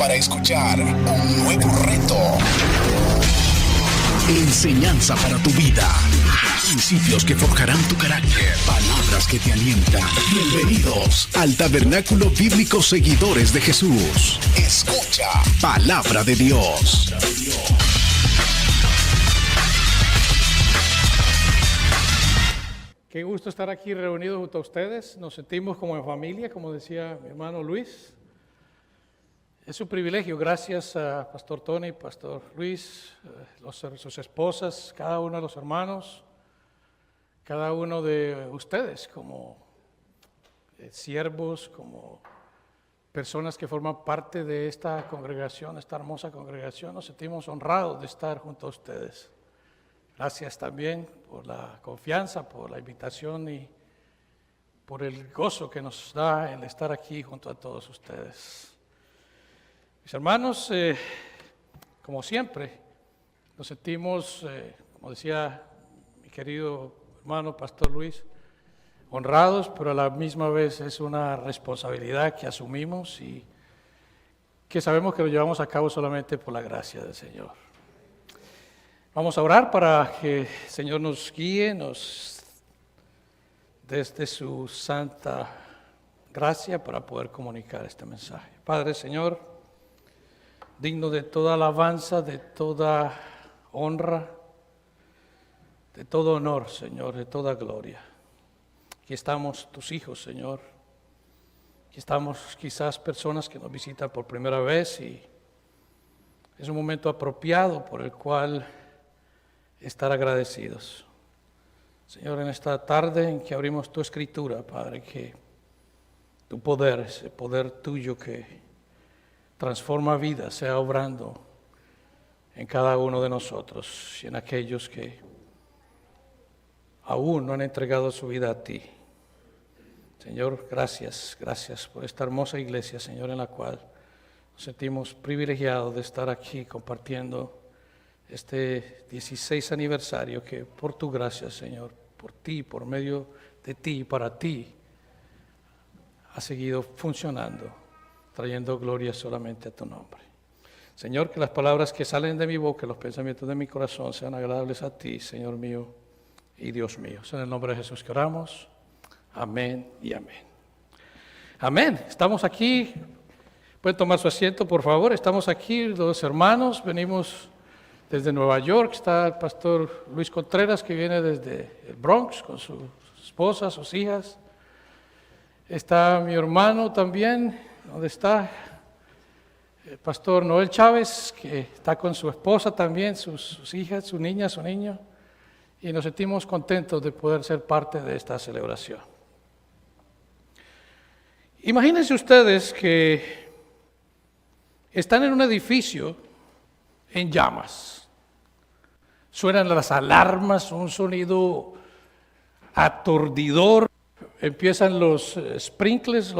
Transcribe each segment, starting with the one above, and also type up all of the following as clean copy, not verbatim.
para escuchar un nuevo reto. Enseñanza para tu vida. Principios que forjarán tu carácter. Palabras que te alientan. Bienvenidos al Tabernáculo Bíblico Seguidores de Jesús. Escucha Palabra de Dios. Qué gusto estar aquí reunidos junto a ustedes. Nos sentimos como en familia, como decía mi hermano Luis. Es un privilegio, gracias a Pastor Tony, Pastor Luis, sus esposas, cada uno de los hermanos, cada uno de ustedes como siervos, como personas que forman parte de esta congregación, esta hermosa congregación. Nos sentimos honrados de estar junto a ustedes. Gracias también por la confianza, por la invitación y por el gozo que nos da el estar aquí junto a todos ustedes. Mis hermanos, como siempre, nos sentimos, como decía mi querido hermano Pastor Luis, honrados, pero a la misma vez es una responsabilidad que asumimos y que sabemos que lo llevamos a cabo solamente por la gracia del Señor. Vamos a orar para que el Señor nos guíe, desde su santa gracia para poder comunicar este mensaje. Padre, Señor, digno de toda alabanza, de toda honra, de todo honor, Señor, de toda gloria. Aquí estamos tus hijos, Señor. Aquí estamos quizás personas que nos visitan por primera vez y es un momento apropiado por el cual estar agradecidos. Señor, en esta tarde en que abrimos tu escritura, Padre, que tu poder, ese poder tuyo que transforma vidas, sea obrando en cada uno de nosotros y en aquellos que aún no han entregado su vida a ti. Señor, gracias por esta hermosa iglesia, Señor, en la cual nos sentimos privilegiados de estar aquí compartiendo este 16 aniversario que por tu gracia, Señor, por ti, por medio de ti y para ti, ha seguido funcionando, trayendo gloria solamente a tu nombre. Señor, que las palabras que salen de mi boca, los pensamientos de mi corazón sean agradables a ti, Señor mío y Dios mío. Es en el nombre de Jesús que oramos. Amén y amén. Amén. Estamos aquí. Pueden tomar su asiento, por favor. Estamos aquí, los hermanos. Venimos desde Nueva York. Está el pastor Luis Contreras, que viene desde el Bronx con su esposa, sus hijas. Está mi hermano también, donde está el pastor Noel Chávez, que está con su esposa también, sus hijas, su niña, su niño. Y nos sentimos contentos de poder ser parte de esta celebración. Imagínense ustedes que están en un edificio en llamas. Suenan las alarmas, un sonido aturdidor. Empiezan los sprinklers,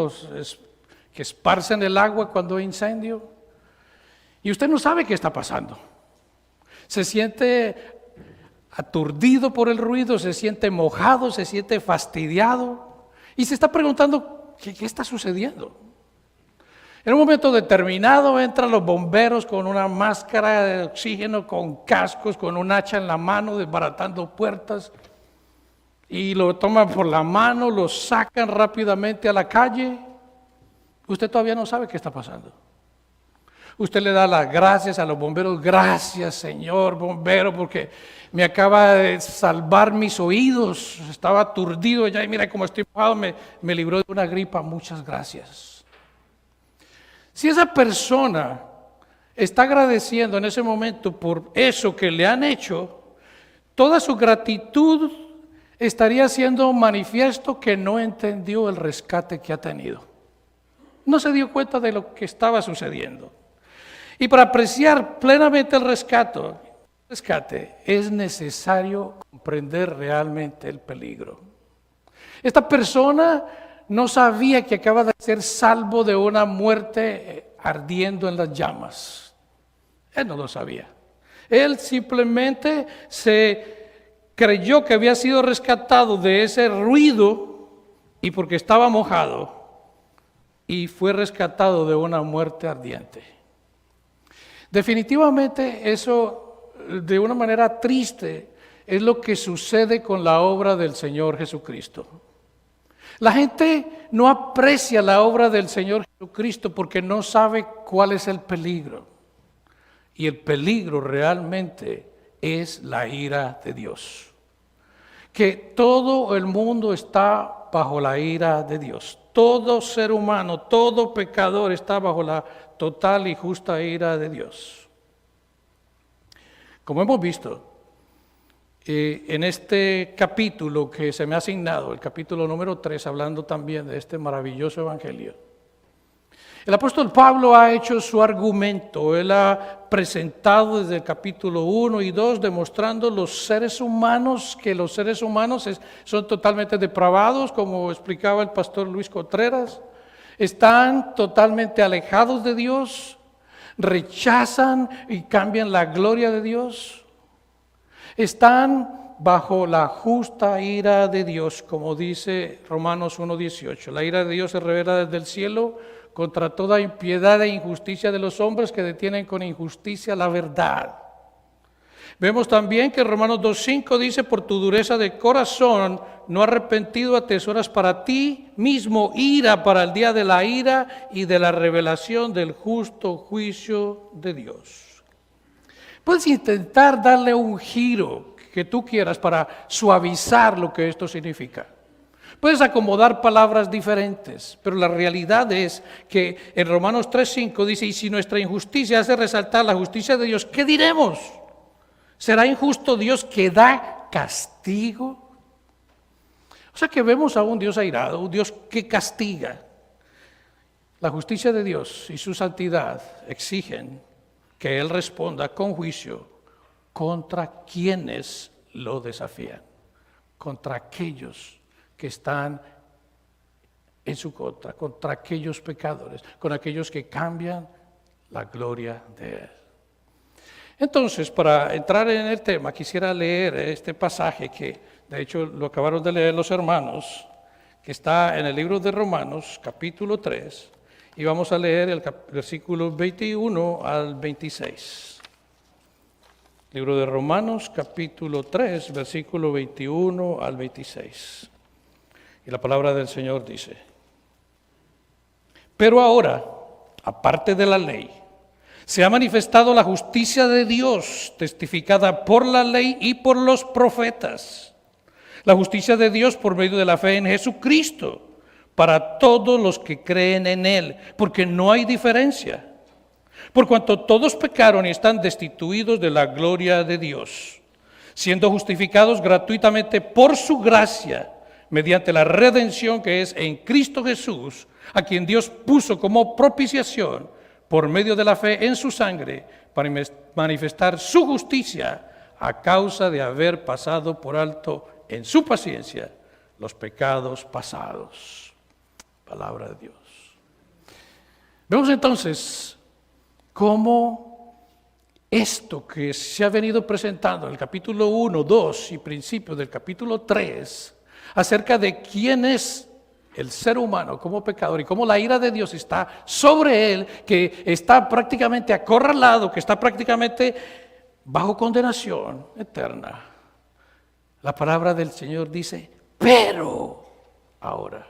que esparcen el agua cuando hay incendio. Y usted no sabe qué está pasando. Se siente aturdido por el ruido, se siente mojado, se siente fastidiado. Y se está preguntando, ¿qué está sucediendo? En un momento determinado entran los bomberos con una máscara de oxígeno, con cascos, con un hacha en la mano, desbaratando puertas. Y lo toman por la mano, lo sacan rápidamente a la calle. Usted todavía no sabe qué está pasando. Usted le da las gracias a los bomberos. Gracias, señor bombero, porque me acaba de salvar mis oídos. Estaba aturdido ya y mira cómo estoy mojado, me libró de una gripa. Muchas gracias. Si esa persona está agradeciendo en ese momento por eso que le han hecho, toda su gratitud estaría siendo manifiesto que no entendió el rescate que ha tenido. No se dio cuenta de lo que estaba sucediendo. Y para apreciar plenamente el rescate es necesario comprender realmente el peligro. Esta persona no sabía que acaba de ser salvo de una muerte ardiendo en las llamas. Él no lo sabía. Él simplemente se creyó que había sido rescatado de ese ruido y porque estaba mojado y fue rescatado de una muerte ardiente. Definitivamente eso, de una manera triste, es lo que sucede con la obra del Señor Jesucristo. La gente no aprecia la obra del Señor Jesucristo porque no sabe cuál es el peligro. Y el peligro realmente es la ira de Dios. Que todo el mundo está bajo la ira de Dios. Todo ser humano, todo pecador está bajo la total y justa ira de Dios. Como hemos visto, en este capítulo que se me ha asignado, el capítulo número 3, hablando también de este maravilloso evangelio, el apóstol Pablo ha hecho su argumento. Él ha presentado desde el capítulo 1 y 2, demostrando que los seres humanos son totalmente depravados, como explicaba el pastor Luis Contreras, están totalmente alejados de Dios, rechazan y cambian la gloria de Dios, están bajo la justa ira de Dios, como dice Romanos 1:18. La ira de Dios se revela desde el cielo contra toda impiedad e injusticia de los hombres que detienen con injusticia la verdad. Vemos también que Romanos 2:5 dice: por tu dureza de corazón no arrepentido atesoras para ti mismo ira para el día de la ira y de la revelación del justo juicio de Dios. Puedes intentar darle un giro que tú quieras para suavizar lo que esto significa. Puedes acomodar palabras diferentes, pero la realidad es que en Romanos 3:5 dice: y si nuestra injusticia hace resaltar la justicia de Dios, ¿qué diremos? ¿Será injusto Dios que da castigo? O sea que vemos a un Dios airado, un Dios que castiga. La justicia de Dios y su santidad exigen que Él responda con juicio contra quienes lo desafían, contra aquellos que están en su contra aquellos pecadores, con aquellos que cambian la gloria de Él. Entonces, para entrar en el tema, quisiera leer este pasaje que, de hecho, lo acabaron de leer los hermanos, que está en el libro de Romanos, capítulo 3, y vamos a leer el versículo 21 al 26. Libro de Romanos, capítulo 3, versículo 21 al 26. Y la palabra del Señor dice: pero ahora, aparte de la ley, se ha manifestado la justicia de Dios, testificada por la ley y por los profetas. La justicia de Dios por medio de la fe en Jesucristo, para todos los que creen en Él, porque no hay diferencia. Por cuanto todos pecaron y están destituidos de la gloria de Dios, siendo justificados gratuitamente por su gracia, mediante la redención que es en Cristo Jesús, a quien Dios puso como propiciación por medio de la fe en su sangre, para manifestar su justicia a causa de haber pasado por alto en su paciencia los pecados pasados. Palabra de Dios. Vemos entonces cómo esto que se ha venido presentando en el capítulo 1, 2 y principio del capítulo 3, acerca de quién es el ser humano como pecador y cómo la ira de Dios está sobre él, que está prácticamente acorralado, que está prácticamente bajo condenación eterna. La palabra del Señor dice: pero ahora.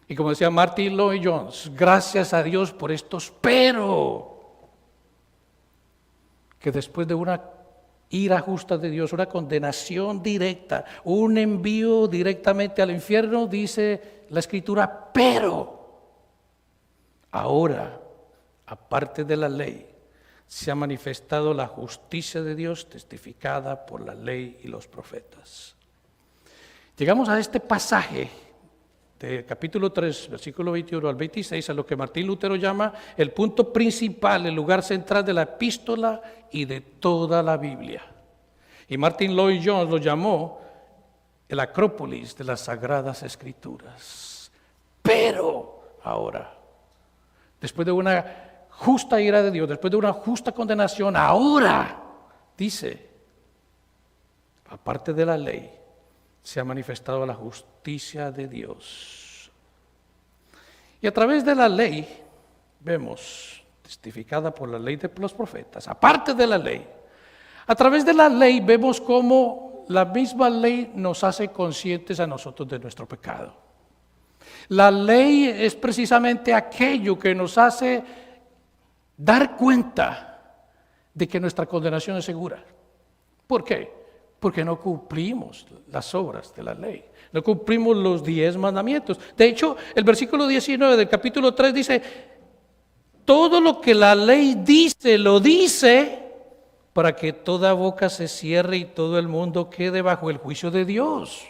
Y como decía Martin Lloyd Jones, gracias a Dios por estos pero, que después de una ira justa de Dios, una condenación directa, un envío directamente al infierno, dice la Escritura: pero ahora, aparte de la ley, se ha manifestado la justicia de Dios testificada por la ley y los profetas. Llegamos a este pasaje de capítulo 3, versículo 21 al 26, a lo que Martín Lutero llama el punto principal, el lugar central de la epístola y de toda la Biblia. Y Martin Lloyd Jones lo llamó el Acrópolis de las Sagradas Escrituras. Pero ahora, después de una justa ira de Dios, después de una justa condenación, ahora, dice, aparte de la ley, se ha manifestado la justicia de Dios. Y a través de la ley, vemos, testificada por la ley de los profetas, aparte de la ley. A través de la ley vemos cómo la misma ley nos hace conscientes a nosotros de nuestro pecado. La ley es precisamente aquello que nos hace dar cuenta de que nuestra condenación es segura. ¿Por qué? Porque no cumplimos las obras de la ley, no cumplimos los 10 mandamientos. De hecho, el versículo 19 del capítulo 3 dice, todo lo que la ley dice, lo dice para que toda boca se cierre y todo el mundo quede bajo el juicio de Dios.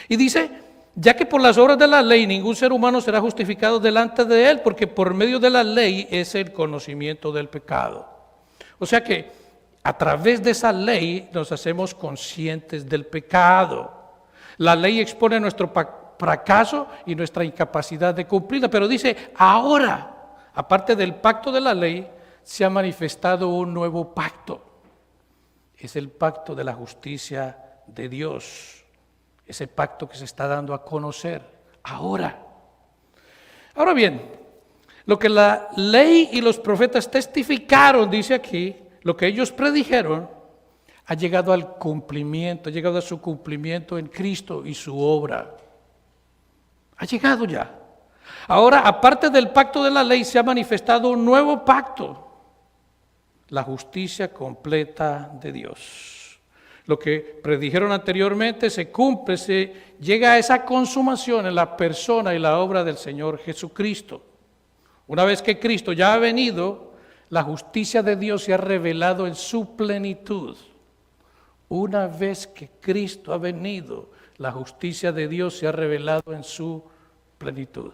Y dice, ya que por las obras de la ley ningún ser humano será justificado delante de él, porque por medio de la ley es el conocimiento del pecado. O sea que a través de esa ley nos hacemos conscientes del pecado. La ley expone nuestro fracaso y nuestra incapacidad de cumplirla, pero dice, ahora, aparte del pacto de la ley, se ha manifestado un nuevo pacto. Es el pacto de la justicia de Dios. Ese pacto que se está dando a conocer ahora. Ahora bien, lo que la ley y los profetas testificaron, dice aquí, lo que ellos predijeron, ha llegado al cumplimiento, ha llegado a su cumplimiento en Cristo y su obra. Ha llegado ya. Ahora, aparte del pacto de la ley, se ha manifestado un nuevo pacto, la justicia completa de Dios. Lo que predijeron anteriormente se cumple, se llega a esa consumación en la persona y la obra del Señor Jesucristo. Una vez que Cristo ya ha venido, la justicia de Dios se ha revelado en su plenitud. Una vez que Cristo ha venido, la justicia de Dios se ha revelado en su plenitud.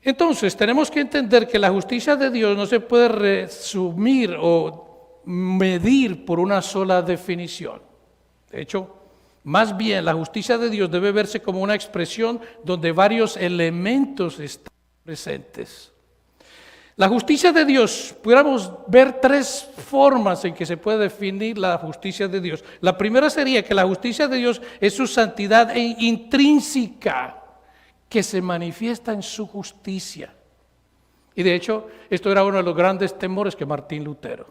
Entonces, tenemos que entender que la justicia de Dios no se puede resumir o medir por una sola definición. De hecho, más bien la justicia de Dios debe verse como una expresión donde varios elementos están presentes. La justicia de Dios, pudiéramos ver 3 formas en que se puede definir la justicia de Dios. La primera sería que la justicia de Dios es su santidad intrínseca, que se manifiesta en su justicia. Y de hecho, esto era uno de los grandes temores que Martín Lutero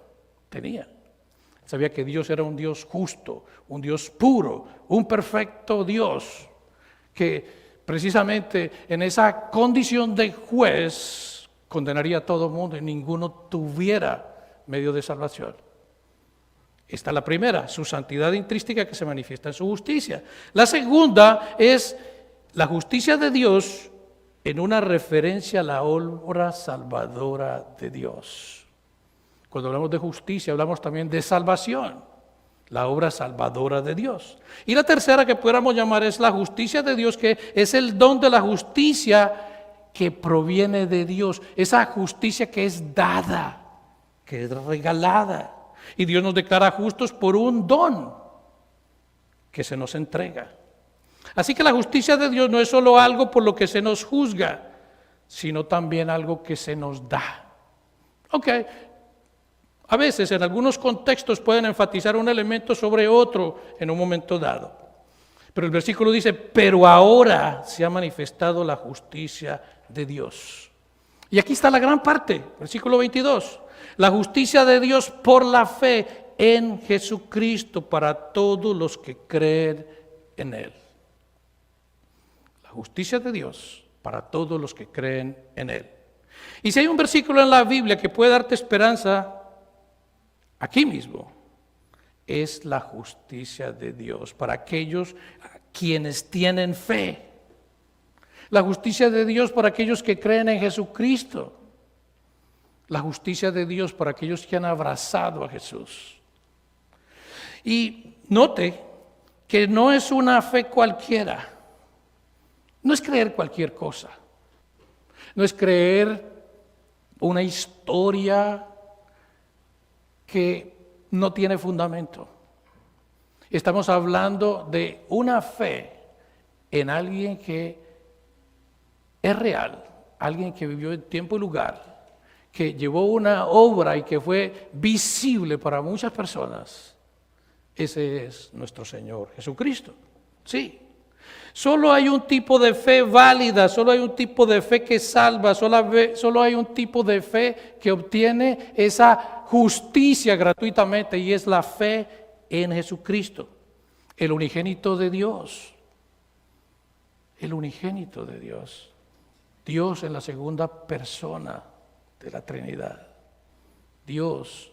tenía. Sabía que Dios era un Dios justo, un Dios puro, un perfecto Dios, que precisamente en esa condición de juez condenaría a todo el mundo y ninguno tuviera medio de salvación. Esta es la primera, su santidad intrínseca que se manifiesta en su justicia. La segunda es la justicia de Dios en una referencia a la obra salvadora de Dios. Cuando hablamos de justicia, hablamos también de salvación, la obra salvadora de Dios. Y la tercera que pudiéramos llamar es la justicia de Dios, que es el don de la justicia que proviene de Dios, esa justicia que es dada, que es regalada. Y Dios nos declara justos por un don que se nos entrega. Así que la justicia de Dios no es solo algo por lo que se nos juzga, sino también algo que se nos da. A veces en algunos contextos pueden enfatizar un elemento sobre otro en un momento dado. Pero el versículo dice, pero ahora se ha manifestado la justicia de Dios. Y aquí está la gran parte, versículo 22. La justicia de Dios por la fe en Jesucristo para todos los que creen en Él. La justicia de Dios para todos los que creen en Él. Y si hay un versículo en la Biblia que puede darte esperanza, aquí mismo, es la justicia de Dios para aquellos quienes tienen fe. La justicia de Dios para aquellos que creen en Jesucristo. La justicia de Dios para aquellos que han abrazado a Jesús. Y note que no es una fe cualquiera. No es creer cualquier cosa. No es creer una historia que no tiene fundamento. Estamos hablando de una fe en alguien que es real, alguien que vivió en tiempo y lugar, que llevó una obra y que fue visible para muchas personas. Ese es nuestro Señor Jesucristo. Sí. Solo hay un tipo de fe válida, solo hay un tipo de fe que salva, solo hay un tipo de fe que obtiene esa justicia gratuitamente, y es la fe en Jesucristo, el unigénito de Dios. El unigénito de Dios. Dios en la segunda persona de la Trinidad. Dios,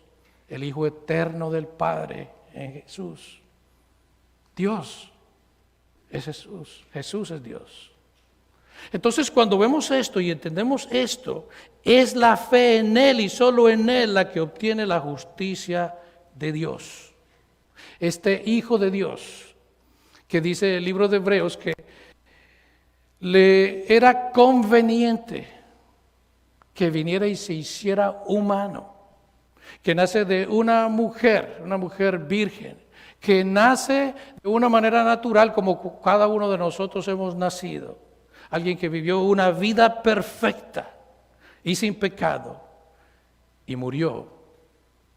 el Hijo eterno del Padre en Jesús. Dios es Jesús. Jesús es Dios. Entonces, cuando vemos esto y entendemos esto, es la fe en Él y solo en Él la que obtiene la justicia de Dios. Este Hijo de Dios, que dice el libro de Hebreos que le era conveniente que viniera y se hiciera humano, que nace de una mujer virgen, que nace de una manera natural como cada uno de nosotros hemos nacido. Alguien que vivió una vida perfecta y sin pecado y murió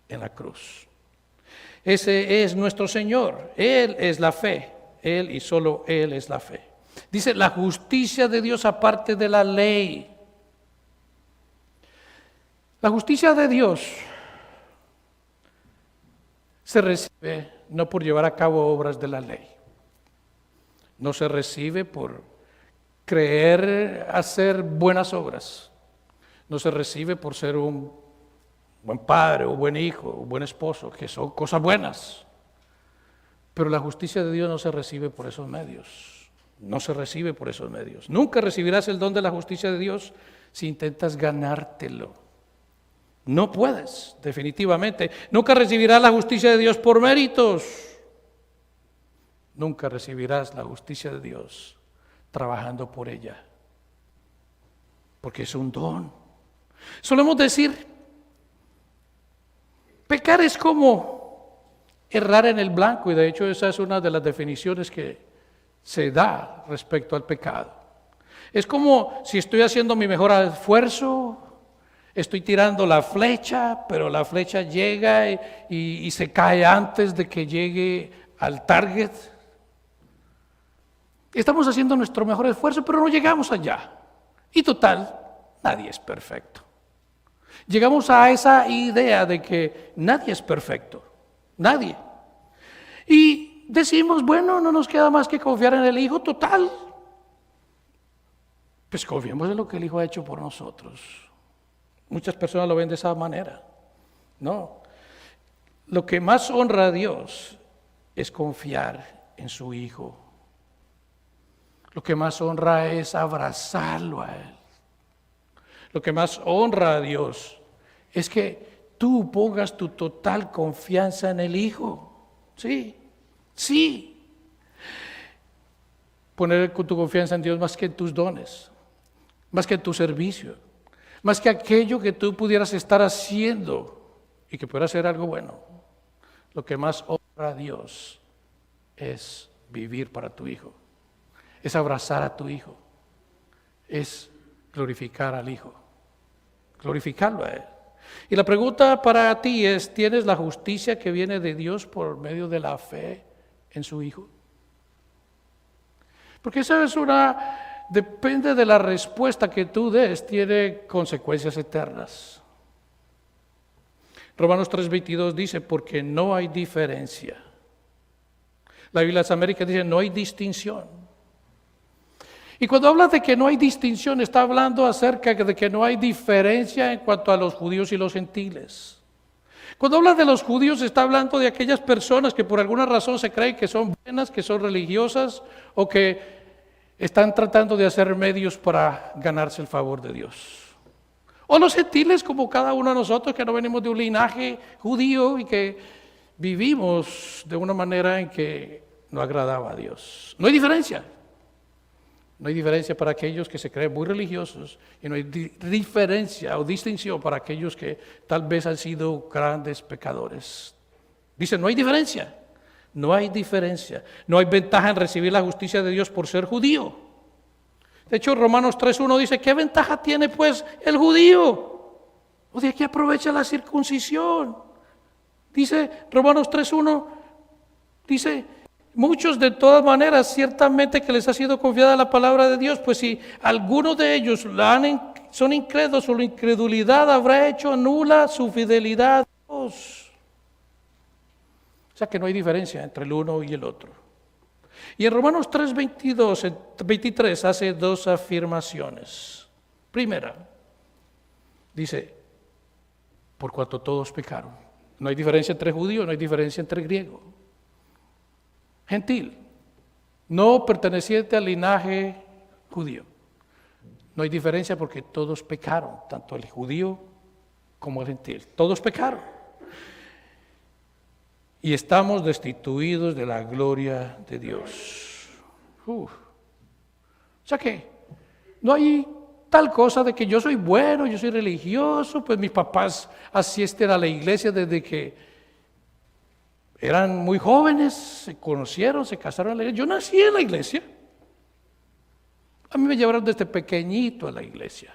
en la cruz. Ese es nuestro Señor. Él es la fe. Él y solo Él es la fe. Dice la justicia de Dios aparte de la ley. La justicia de Dios se recibe no por llevar a cabo obras de la ley. No se recibe por creer hacer buenas obras. No se recibe por ser un buen padre, un buen hijo, un buen esposo, que son cosas buenas. Pero la justicia de Dios no se recibe por esos medios. No se recibe por esos medios. Nunca recibirás el don de la justicia de Dios si intentas ganártelo. No puedes, definitivamente. Nunca recibirás la justicia de Dios por méritos. Nunca recibirás la justicia de Dios trabajando por ella. Porque es un don. Solemos decir, pecar es como errar en el blanco, y de hecho esa es una de las definiciones que se da respecto al pecado. Es como si estoy haciendo mi mejor esfuerzo, estoy tirando la flecha, pero la flecha llega y se cae antes de que llegue al target. Estamos haciendo nuestro mejor esfuerzo, pero no llegamos allá. Y total, nadie es perfecto. Llegamos a esa idea de que nadie es perfecto. Nadie. Y decimos, bueno, no nos queda más que confiar en el Hijo, total. Pues confiemos en lo que el Hijo ha hecho por nosotros. Muchas personas lo ven de esa manera. No. Lo que más honra a Dios es confiar en su Hijo. Lo que más honra es abrazarlo a Él. Lo que más honra a Dios es que tú pongas tu total confianza en el Hijo. Sí. Sí, poner tu confianza en Dios más que en tus dones, más que en tu servicio, más que aquello que tú pudieras estar haciendo y que pudiera ser algo bueno. Lo que más honra a Dios es vivir para tu Hijo, es abrazar a tu Hijo, es glorificar al Hijo, glorificarlo a Él. Y la pregunta para ti es, ¿tienes la justicia que viene de Dios por medio de la fe en su Hijo? Porque esa es depende de la respuesta que tú des, tiene consecuencias eternas. Romanos 3:22 dice, porque no hay diferencia. La Biblia de las Américas dice, no hay distinción. Y cuando habla de que no hay distinción, está hablando acerca de que no hay diferencia en cuanto a los judíos y los gentiles. Cuando habla de los judíos, está hablando de aquellas personas que por alguna razón se creen que son buenas, que son religiosas o que están tratando de hacer medios para ganarse el favor de Dios. O los gentiles, como cada uno de nosotros que no venimos de un linaje judío y que vivimos de una manera en que no agradaba a Dios. No hay diferencia. No hay diferencia para aquellos que se creen muy religiosos y no hay diferencia o distinción para aquellos que tal vez han sido grandes pecadores. Dice, no hay diferencia. No hay diferencia. No hay ventaja en recibir la justicia de Dios por ser judío. De hecho, Romanos 3:1 dice, ¿qué ventaja tiene pues el judío? ¿O de qué aprovecha la circuncisión? Dice Romanos 3:1, dice, Muchos de todas maneras, ciertamente que les ha sido confiada la palabra de Dios, pues si alguno de ellos son incrédulos, su incredulidad habrá hecho nula su fidelidad a Dios. O sea que no hay diferencia entre el uno y el otro. Y en Romanos 3, 23 hace dos afirmaciones. Primera, dice, por cuanto todos pecaron. No hay diferencia entre judío, no hay diferencia entre griego. Gentil, no perteneciente al linaje judío. No hay diferencia porque todos pecaron, tanto el judío como el gentil. Todos pecaron. Y estamos destituidos de la gloria de Dios. O sea que no hay tal cosa de que yo soy bueno, yo soy religioso, pues mis papás asisten a la iglesia desde que eran muy jóvenes, se conocieron, se casaron en la iglesia. Yo nací en la iglesia. A mí me llevaron desde pequeñito a la iglesia.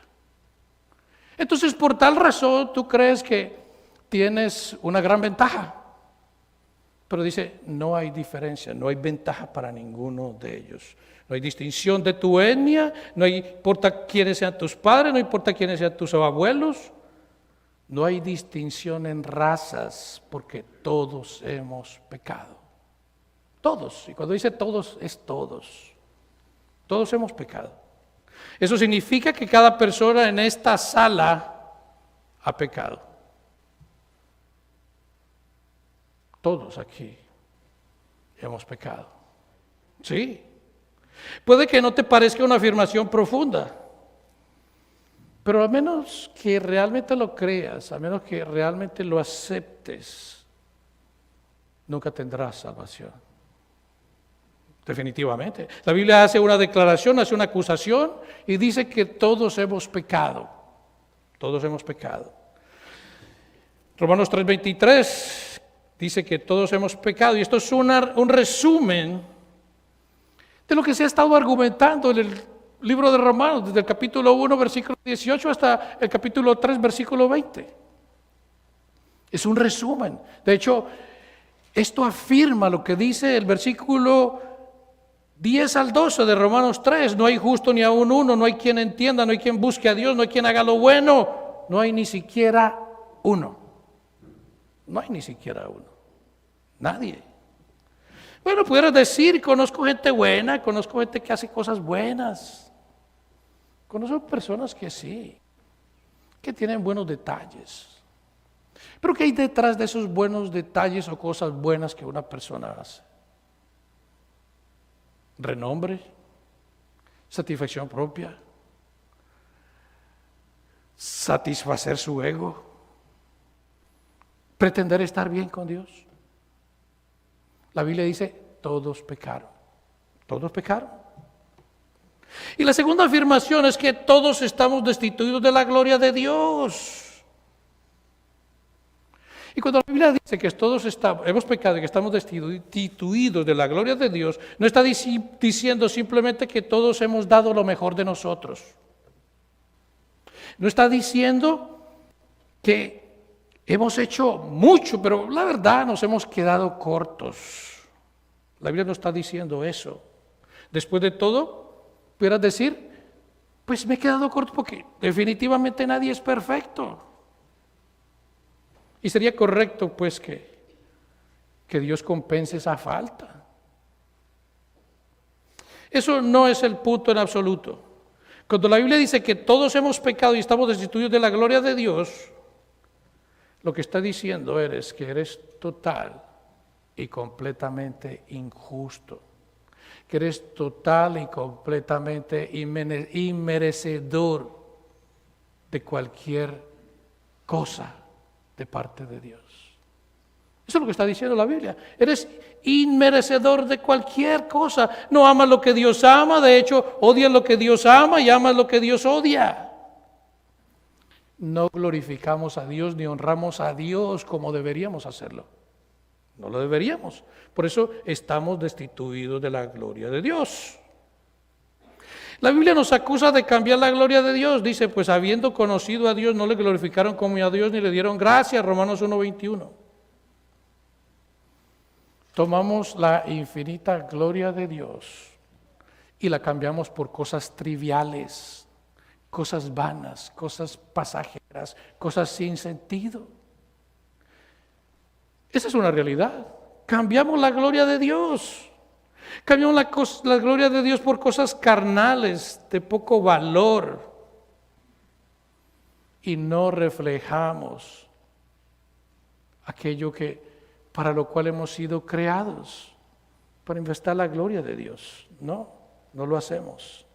Entonces, por tal razón, tú crees que tienes una gran ventaja. Pero dice, no hay diferencia, no hay ventaja para ninguno de ellos. No hay distinción de tu etnia, no importa quiénes sean tus padres, no importa quiénes sean tus abuelos. No hay distinción en razas, porque todos hemos pecado. Todos, y cuando dice todos, es todos. Todos hemos pecado. Eso significa que cada persona en esta sala ha pecado. Todos aquí hemos pecado. Sí. Puede que no te parezca una afirmación profunda, pero a menos que realmente lo creas, a menos que realmente lo aceptes, nunca tendrás salvación. Definitivamente. La Biblia hace una declaración, hace una acusación y dice que todos hemos pecado. Todos hemos pecado. Romanos 3:23 dice que todos hemos pecado y esto es un resumen de lo que se ha estado argumentando en el libro de Romanos, desde el capítulo 1, versículo 18 hasta el capítulo 3, versículo 20. Es un resumen. De hecho, esto afirma lo que dice el versículo 10 al 12 de Romanos 3. No hay justo ni aun uno, no hay quien entienda, no hay quien busque a Dios, no hay quien haga lo bueno. No hay ni siquiera uno. No hay ni siquiera uno. Nadie. Bueno, pudieras decir, conozco gente buena, conozco gente que hace cosas buenas. Conozco personas que sí, que tienen buenos detalles. Pero ¿qué hay detrás de esos buenos detalles o cosas buenas que una persona hace? Renombre, satisfacción propia, satisfacer su ego, pretender estar bien con Dios. La Biblia dice, todos pecaron. Todos pecaron. Y la segunda afirmación es que todos estamos destituidos de la gloria de Dios. Y cuando la Biblia dice que todos hemos pecado y que estamos destituidos de la gloria de Dios, no está diciendo simplemente que todos hemos dado lo mejor de nosotros. No está diciendo que hemos hecho mucho, pero la verdad nos hemos quedado cortos. La Biblia no está diciendo eso. Después de todo, pudieras decir, pues me he quedado corto porque definitivamente nadie es perfecto. Y sería correcto pues que Dios compense esa falta. Eso no es el punto en absoluto. Cuando la Biblia dice que todos hemos pecado y estamos destituidos de la gloria de Dios, lo que está diciendo es que eres total y completamente injusto, que eres total y completamente inmerecedor de cualquier cosa de parte de Dios. Eso es lo que está diciendo la Biblia. Eres inmerecedor de cualquier cosa. No amas lo que Dios ama, de hecho odias lo que Dios ama y amas lo que Dios odia. No glorificamos a Dios ni honramos a Dios como deberíamos hacerlo. No lo deberíamos. Por eso estamos destituidos de la gloria de Dios. La Biblia nos acusa de cambiar la gloria de Dios. Dice, pues habiendo conocido a Dios, no le glorificaron como a Dios ni le dieron gracias. Romanos 1:21. tomamos la infinita gloria de Dios y la cambiamos por cosas triviales, cosas vanas, cosas pasajeras, cosas sin sentido. Esa es una realidad. Cambiamos la gloria de Dios. Cambiamos la gloria de Dios por cosas carnales, de poco valor. Y no reflejamos aquello para lo cual hemos sido creados, para investir la gloria de Dios. No lo hacemos.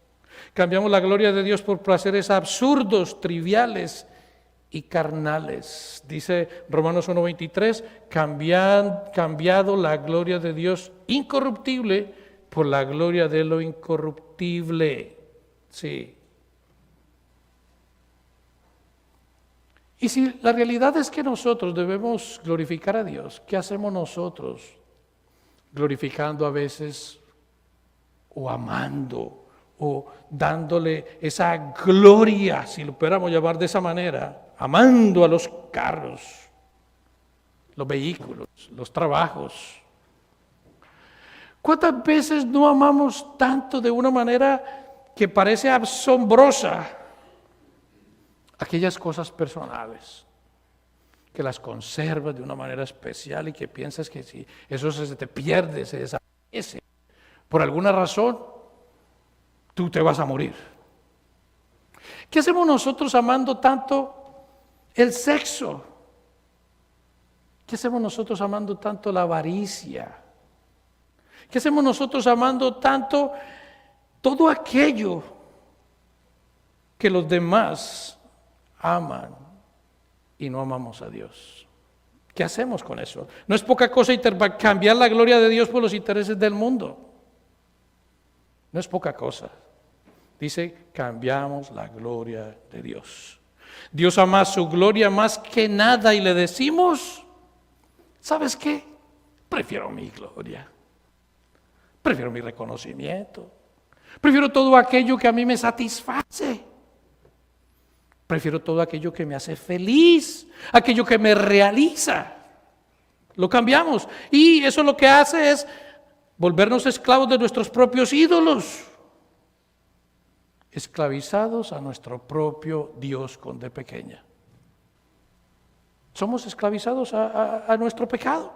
Cambiamos la gloria de Dios por placeres absurdos, triviales y carnales. Dice Romanos 1:23, cambiado la gloria de Dios incorruptible por la gloria de lo incorruptible. Sí. Y si la realidad es que nosotros debemos glorificar a Dios, ¿qué hacemos nosotros? Glorificando a veces o amando o dándole esa gloria, si lo pudiéramos llamar de esa manera, amando a los carros, los vehículos, los trabajos. ¿Cuántas veces no amamos tanto de una manera que parece asombrosa aquellas cosas personales, que las conservas de una manera especial y que piensas que si eso se te pierde, se desaparece, por alguna razón, tú te vas a morir? ¿Qué hacemos nosotros amando tanto el sexo? ¿Qué hacemos nosotros amando tanto la avaricia? ¿Qué hacemos nosotros amando tanto todo aquello que los demás aman y no amamos a Dios? ¿Qué hacemos con eso? No es poca cosa cambiar la gloria de Dios por los intereses del mundo. No es poca cosa. Dice, cambiamos la gloria de Dios. Dios ama su gloria más que nada y le decimos, ¿sabes qué? Prefiero mi gloria. Prefiero mi reconocimiento. Prefiero todo aquello que a mí me satisface. Prefiero todo aquello que me hace feliz, aquello que me realiza. Lo cambiamos. Y eso lo que hace es volvernos esclavos de nuestros propios ídolos. Esclavizados a nuestro propio Dios con D pequeña. Somos esclavizados a nuestro pecado.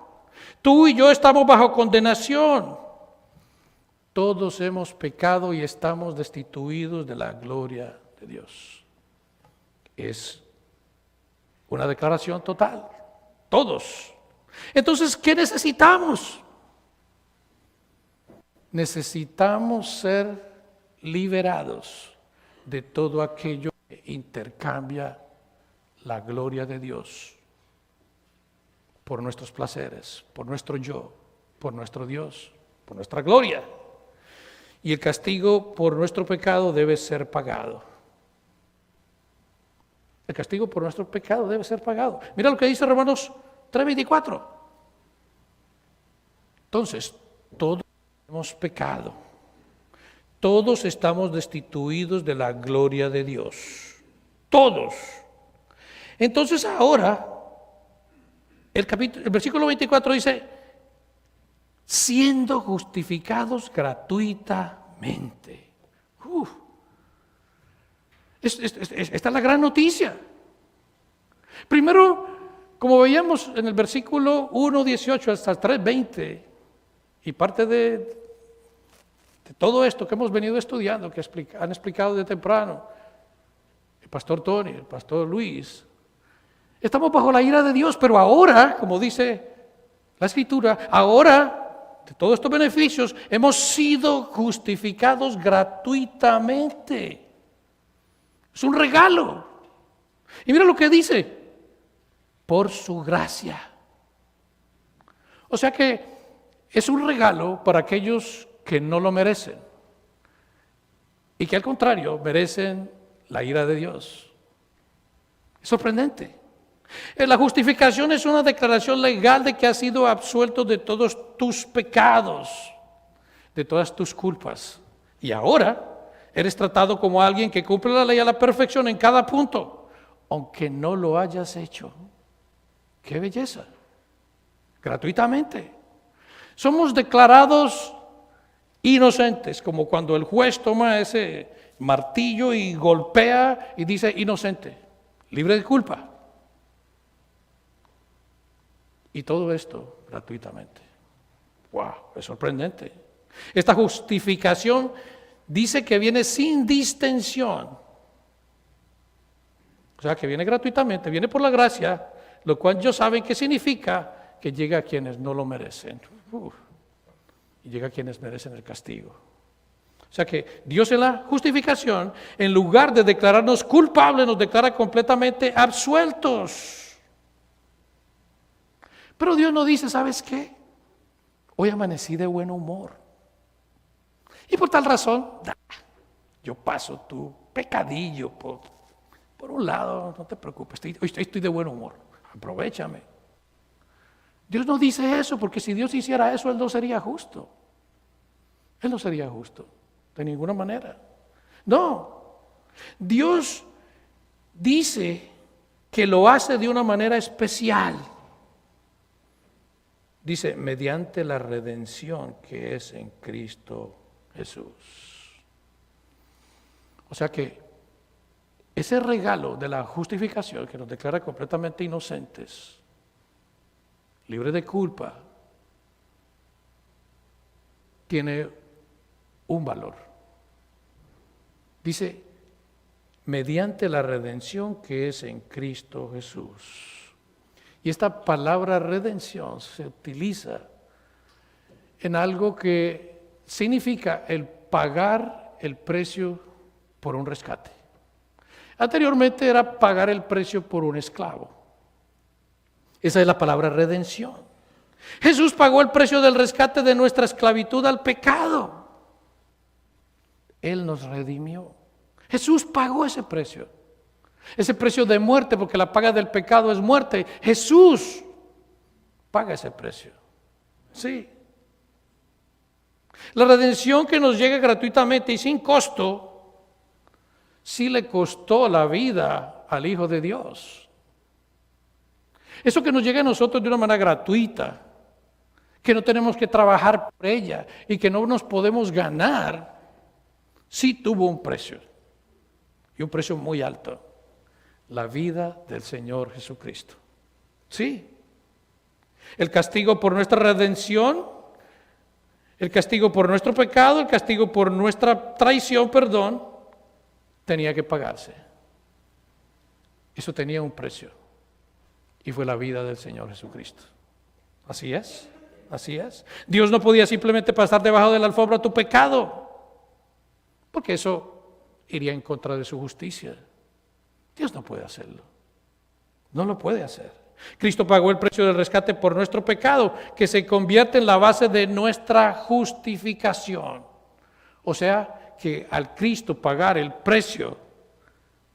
Tú y yo estamos bajo condenación. Todos hemos pecado y estamos destituidos de la gloria de Dios. Es una declaración total. Todos. Entonces, ¿qué necesitamos? Necesitamos ser liberados de todo aquello que intercambia la gloria de Dios por nuestros placeres, por nuestro yo, por nuestro Dios, por nuestra gloria. Y el castigo por nuestro pecado debe ser pagado. El castigo por nuestro pecado debe ser pagado. Mira lo que dice Romanos 3:24. Entonces, todos hemos pecado. Todos estamos destituidos de la gloria de Dios. Todos. Entonces ahora, el versículo 24 dice, siendo justificados gratuitamente. Esta es la gran noticia. Primero, como veíamos en el versículo 1:18 hasta 3:20, y parte de todo esto que hemos venido estudiando, que han explicado de temprano el pastor Tony, el pastor Luis, estamos bajo la ira de Dios, pero ahora, como dice la Escritura, ahora de todos estos beneficios hemos sido justificados gratuitamente. Es un regalo. Y mira lo que dice, por su gracia. O sea que es un regalo para aquellos que no lo merecen y que al contrario merecen la ira de Dios. Es sorprendente. La justificación es una declaración legal de que has sido absuelto de todos tus pecados, de todas tus culpas. Y ahora eres tratado como alguien que cumple la ley a la perfección en cada punto, aunque no lo hayas hecho. ¡Qué belleza! Gratuitamente. Somos declarados inocentes, como cuando el juez toma ese martillo y golpea y dice inocente, libre de culpa. Y todo esto gratuitamente. ¡Wow! Es sorprendente. Esta justificación dice que viene sin distensión. O sea, que viene gratuitamente, viene por la gracia, lo cual ellos saben que significa que llega a quienes no lo merecen. Y llega a quienes merecen el castigo. O sea que Dios en la justificación, en lugar de declararnos culpables, nos declara completamente absueltos. Pero Dios no dice, ¿sabes qué? Hoy amanecí de buen humor. Y por tal razón, yo paso tu pecadillo por un lado, no te preocupes, estoy de buen humor, aprovéchame. Dios no dice eso, porque si Dios hiciera eso, Él no sería justo. Él no sería justo, de ninguna manera. No, Dios dice que lo hace de una manera especial. Dice, mediante la redención que es en Cristo Jesús. O sea que ese regalo de la justificación que nos declara completamente inocentes, libres de culpa, tiene un valor. Dice, mediante la redención que es en Cristo Jesús. Y esta palabra redención se utiliza en algo que significa el pagar el precio por un rescate. Anteriormente era pagar el precio por un esclavo. Esa es la palabra redención. Jesús pagó el precio del rescate de nuestra esclavitud al pecado. Él nos redimió. Jesús pagó ese precio de muerte, porque la paga del pecado es muerte. Jesús paga ese precio. Sí. La redención que nos llega gratuitamente y sin costo, sí le costó la vida al Hijo de Dios. Eso que nos llega a nosotros de una manera gratuita, que no tenemos que trabajar por ella y que no nos podemos ganar, sí tuvo un precio, y un precio muy alto: la vida del Señor Jesucristo. Sí. El castigo por nuestra redención, el castigo por nuestro pecado, el castigo por nuestra traición, tenía que pagarse. Eso tenía un precio, y fue la vida del Señor Jesucristo. Así es, así es. Dios no podía simplemente pasar debajo de la alfombra tu pecado, porque eso iría en contra de su justicia. Dios no puede hacerlo, no lo puede hacer. Cristo pagó el precio del rescate por nuestro pecado, que se convierte en la base de nuestra justificación. O sea, que al Cristo pagar el precio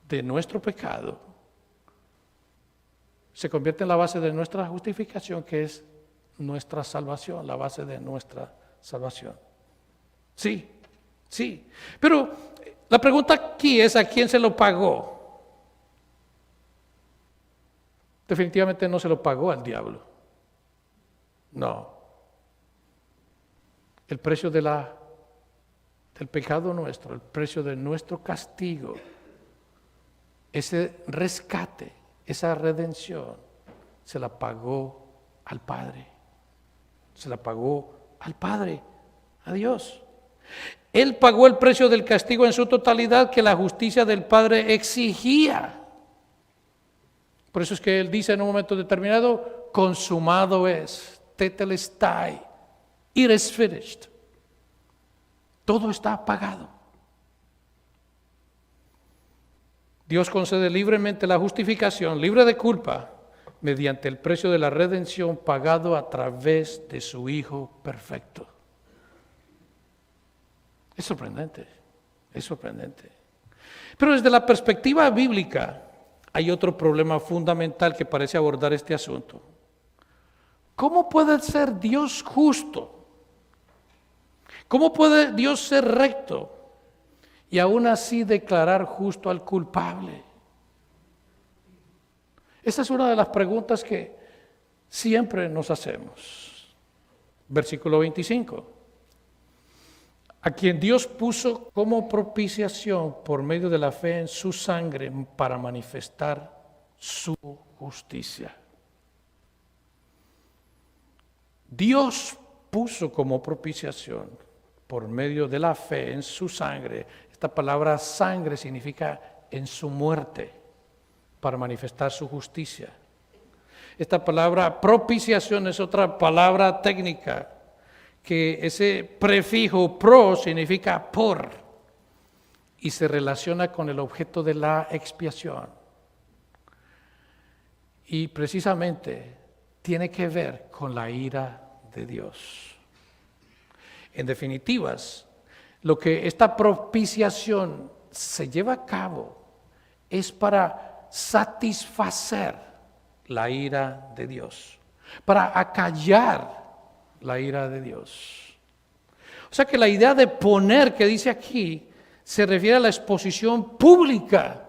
de nuestro pecado, se convierte en la base de nuestra justificación, que es nuestra salvación, la base de nuestra salvación. Sí, sí. Pero la pregunta aquí es: ¿a quién se lo pagó? Definitivamente no se lo pagó al diablo. No. El precio del pecado nuestro, el precio de nuestro castigo, ese rescate, esa redención, se la pagó al Padre. Se la pagó al Padre, a Dios. Él pagó el precio del castigo en su totalidad que la justicia del Padre exigía. Por eso es que Él dice en un momento determinado: consumado es, tetelestai, it is finished. Todo está pagado. Dios concede libremente la justificación, libre de culpa, mediante el precio de la redención pagado a través de su Hijo perfecto. Es sorprendente, es sorprendente. Pero desde la perspectiva bíblica hay otro problema fundamental que parece abordar este asunto. ¿Cómo puede ser Dios justo? ¿Cómo puede Dios ser recto y aún así declarar justo al culpable? Esa es una de las preguntas que siempre nos hacemos. versículo 25. A quien Dios puso como propiciación por medio de la fe en su sangre para manifestar su justicia. Dios puso como propiciación por medio de la fe en su sangre. Esta palabra sangre significa en su muerte para manifestar su justicia. Esta palabra propiciación es otra palabra técnica, que ese prefijo pro significa por y se relaciona con el objeto de la expiación. Y precisamente tiene que ver con la ira de Dios. En definitivas, lo que esta propiciación se lleva a cabo es para satisfacer la ira de Dios, para acallar la ira de Dios. O sea que la idea de poner que dice aquí se refiere a la exposición pública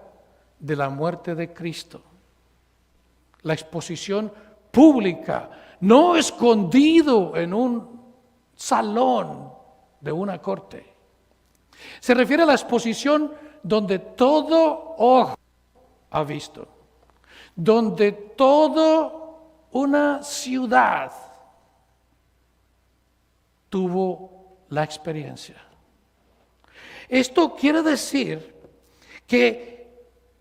de la muerte de Cristo. La exposición pública, no escondido en un salón de una corte. Se refiere a la exposición donde todo ojo ha visto, donde toda una ciudad tuvo la experiencia. Esto quiere decir que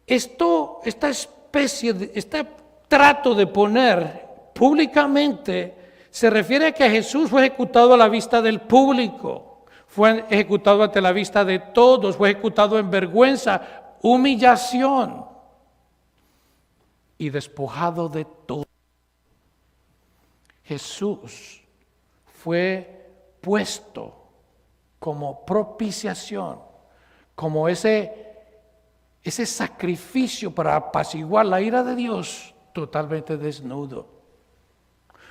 esta especie de este trato de poner públicamente se refiere a que Jesús fue ejecutado a la vista del público, fue ejecutado ante la vista de todos, fue ejecutado en vergüenza, humillación y despojado de todo. Jesús fue puesto como propiciación, como ese sacrificio para apaciguar la ira de Dios, totalmente desnudo.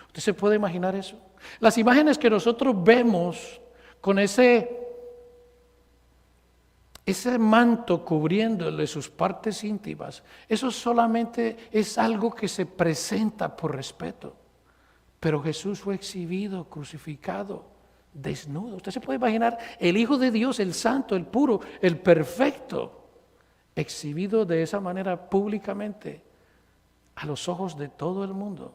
¿Usted se puede imaginar eso? Las imágenes que nosotros vemos con ese manto cubriéndole sus partes íntimas, eso solamente es algo que se presenta por respeto. Pero Jesús fue exhibido, crucificado, desnudo. Usted se puede imaginar el Hijo de Dios, el santo, el puro, el perfecto, exhibido de esa manera públicamente a los ojos de todo el mundo,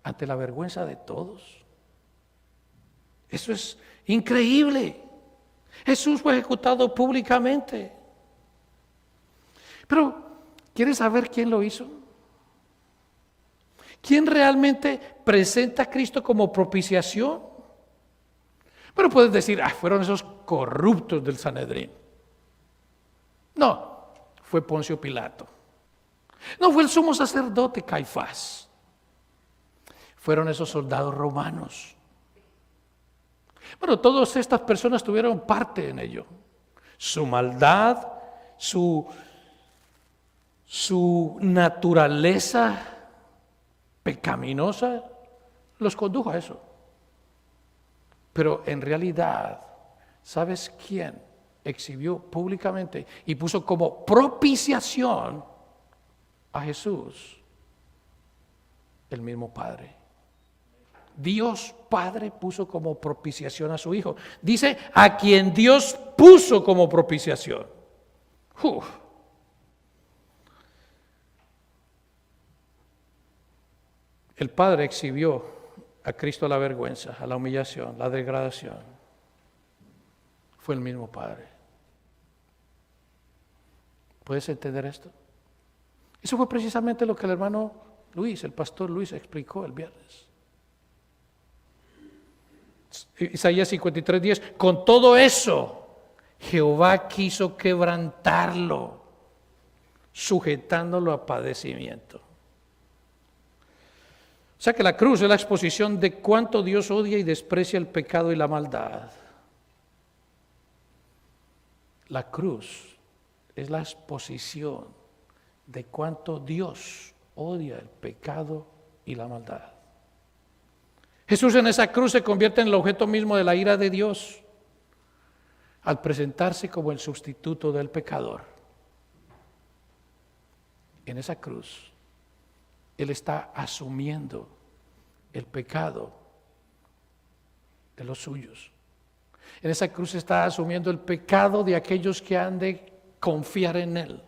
ante la vergüenza de todos. Eso es increíble. Jesús fue ejecutado públicamente. Pero, ¿quiere saber quién lo hizo? ¿Quién realmente presenta a Cristo como propiciación? Pero puedes decir, fueron esos corruptos del Sanedrín. No, fue Poncio Pilato. No, fue el sumo sacerdote Caifás. Fueron esos soldados romanos. Bueno, todas estas personas tuvieron parte en ello. Su maldad, su naturaleza pecaminosa los condujo a eso. Pero en realidad, ¿sabes quién exhibió públicamente y puso como propiciación a Jesús? El mismo Padre. Dios Padre puso como propiciación a su Hijo. Dice, a quien Dios puso como propiciación. El Padre exhibió a Cristo a la vergüenza, a la humillación, la degradación. Fue el mismo Padre. ¿Puedes entender esto? Eso fue precisamente lo que el hermano Luis, el pastor Luis, explicó el viernes. Isaías 53:10, con todo eso, Jehová quiso quebrantarlo, sujetándolo a padecimiento. O sea que la cruz es la exposición de cuánto Dios odia y desprecia el pecado y la maldad. La cruz es la exposición de cuánto Dios odia el pecado y la maldad. Jesús en esa cruz se convierte en el objeto mismo de la ira de Dios al presentarse como el sustituto del pecador. En esa cruz, Él está asumiendo el pecado de los suyos. En esa cruz está asumiendo el pecado de aquellos que han de confiar en Él.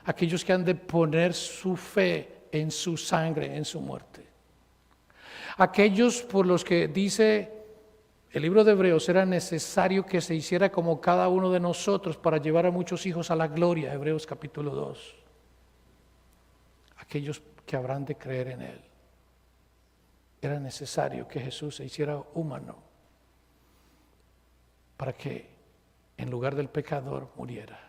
Aquellos que han de poner su fe en su sangre, en su muerte. Aquellos por los que dice el libro de Hebreos era necesario que se hiciera como cada uno de nosotros para llevar a muchos hijos a la gloria, Hebreos capítulo 2. Aquellos que habrán de creer en Él. Era necesario que Jesús se hiciera humano para que en lugar del pecador muriera.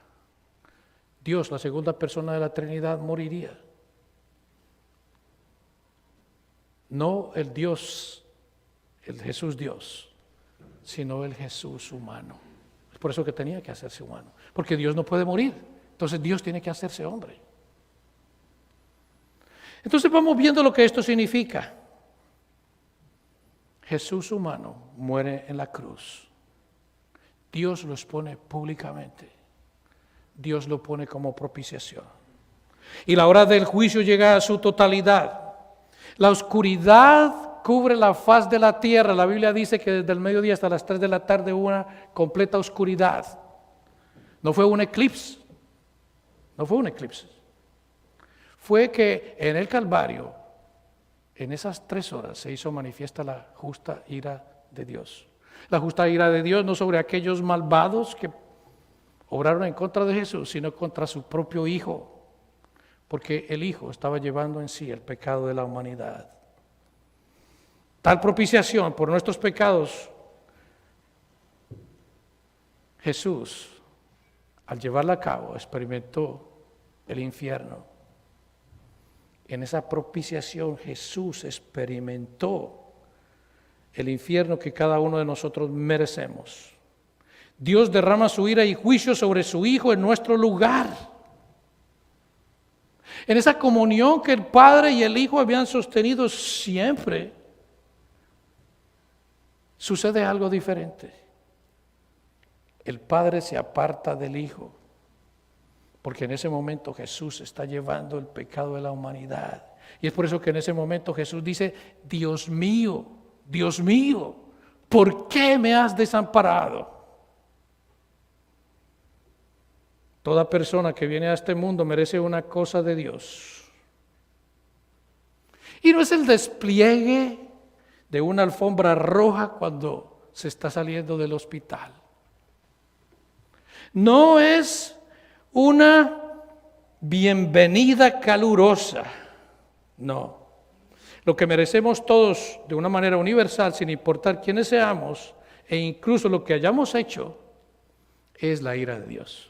Dios, la segunda persona de la Trinidad, moriría. No el Dios, el Jesús Dios, sino el Jesús humano. Es por eso que tenía que hacerse humano, porque Dios no puede morir. Entonces Dios tiene que hacerse hombre. Entonces vamos viendo lo que esto significa. Jesús humano muere en la cruz. Dios lo expone públicamente. Dios lo pone como propiciación. Y la hora del juicio llega a su totalidad. La oscuridad cubre la faz de la tierra. La Biblia dice que desde el mediodía hasta las 3 de la tarde hubo una completa oscuridad. No fue un eclipse. No fue un eclipse. Fue que en el Calvario, en esas 3 horas, se hizo manifiesta la justa ira de Dios. La justa ira de Dios no sobre aquellos malvados que obraron en contra de Jesús, sino contra su propio Hijo, porque el Hijo estaba llevando en sí el pecado de la humanidad. Tal propiciación por nuestros pecados, Jesús, al llevarla a cabo, experimentó el infierno. En esa propiciación Jesús experimentó el infierno que cada uno de nosotros merecemos. Dios derrama su ira y juicio sobre su Hijo en nuestro lugar. En esa comunión que el Padre y el Hijo habían sostenido siempre, sucede algo diferente. El Padre se aparta del Hijo, porque en ese momento Jesús está llevando el pecado de la humanidad. Y es por eso que en ese momento Jesús dice: Dios mío, ¿por qué me has desamparado? Toda persona que viene a este mundo merece una cosa de Dios. Y no es el despliegue de una alfombra roja cuando se está saliendo del hospital. No es una bienvenida calurosa. No. Lo que merecemos todos de una manera universal, sin importar quiénes seamos, e incluso lo que hayamos hecho, es la ira de Dios.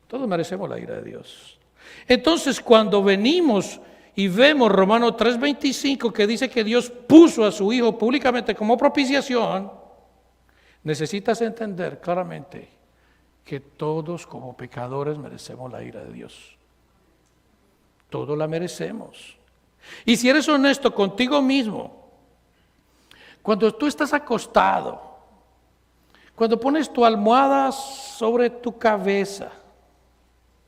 Todos merecemos la ira de Dios. Entonces, cuando venimos y vemos Romanos 3:25, que dice que Dios puso a su Hijo públicamente como propiciación, necesitas entender claramente que todos como pecadores merecemos la ira de Dios. Todos la merecemos. Y si eres honesto contigo mismo, cuando tú estás acostado, cuando pones tu almohada sobre tu cabeza,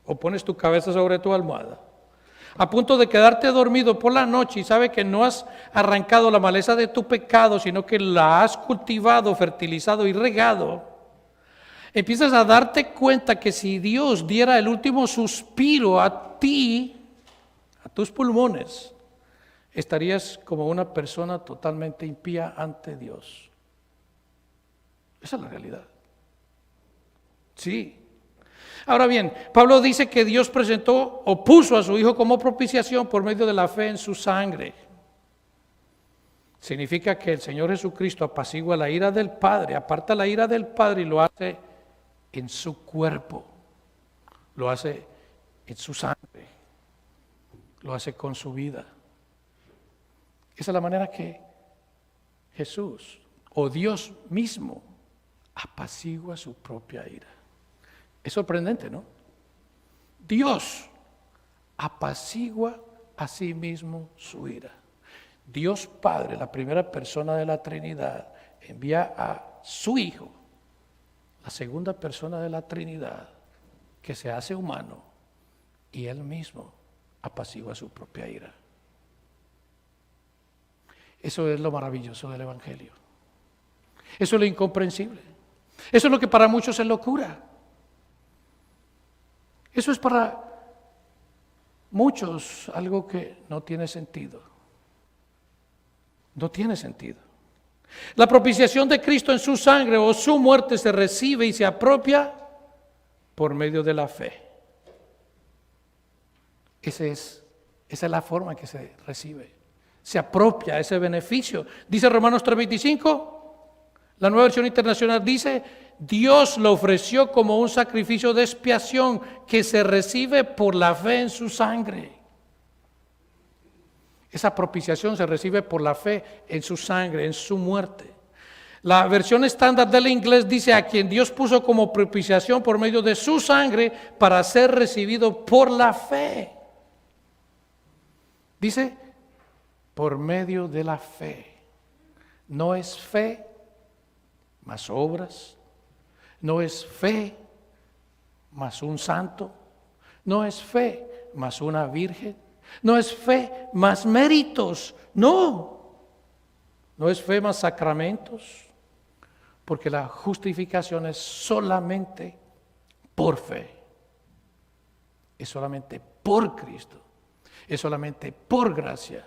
o pones tu cabeza sobre tu almohada, a punto de quedarte dormido por la noche y sabes que no has arrancado la maleza de tu pecado, sino que la has cultivado, fertilizado y regado, empiezas a darte cuenta que si Dios diera el último suspiro a ti, a tus pulmones, estarías como una persona totalmente impía ante Dios. Esa es la realidad. Sí. Ahora bien, Pablo dice que Dios presentó o puso a su Hijo como propiciación por medio de la fe en su sangre. Significa que el Señor Jesucristo apacigua la ira del Padre, aparta la ira del Padre y lo hace en su cuerpo, lo hace en su sangre, lo hace con su vida. Esa es la manera que Jesús o Dios mismo apacigua su propia ira. Es sorprendente, ¿no? Dios apacigua a sí mismo su ira. Dios Padre, la primera persona de la Trinidad, envía a su Hijo, la segunda persona de la Trinidad, que se hace humano, y Él mismo apacigua su propia ira. Eso es lo maravilloso del Evangelio. Eso es lo incomprensible. Eso es lo que para muchos es locura. Eso es para muchos algo que no tiene sentido. No tiene sentido. La propiciación de Cristo en su sangre o su muerte se recibe y se apropia por medio de la fe. Esa es la forma en que se recibe. Se apropia ese beneficio. Dice Romanos 3:25, la Nueva Versión Internacional dice: Dios lo ofreció como un sacrificio de expiación que se recibe por la fe en su sangre. Esa propiciación se recibe por la fe en su sangre, en su muerte. La versión estándar del inglés dice: a quien Dios puso como propiciación por medio de su sangre para ser recibido por la fe. Dice, por medio de la fe. No es fe más obras, no es fe más un santo, no es fe más una virgen, no es fe más méritos, no es fe más sacramentos, porque la justificación es solamente por fe, es solamente por Cristo, es solamente por gracia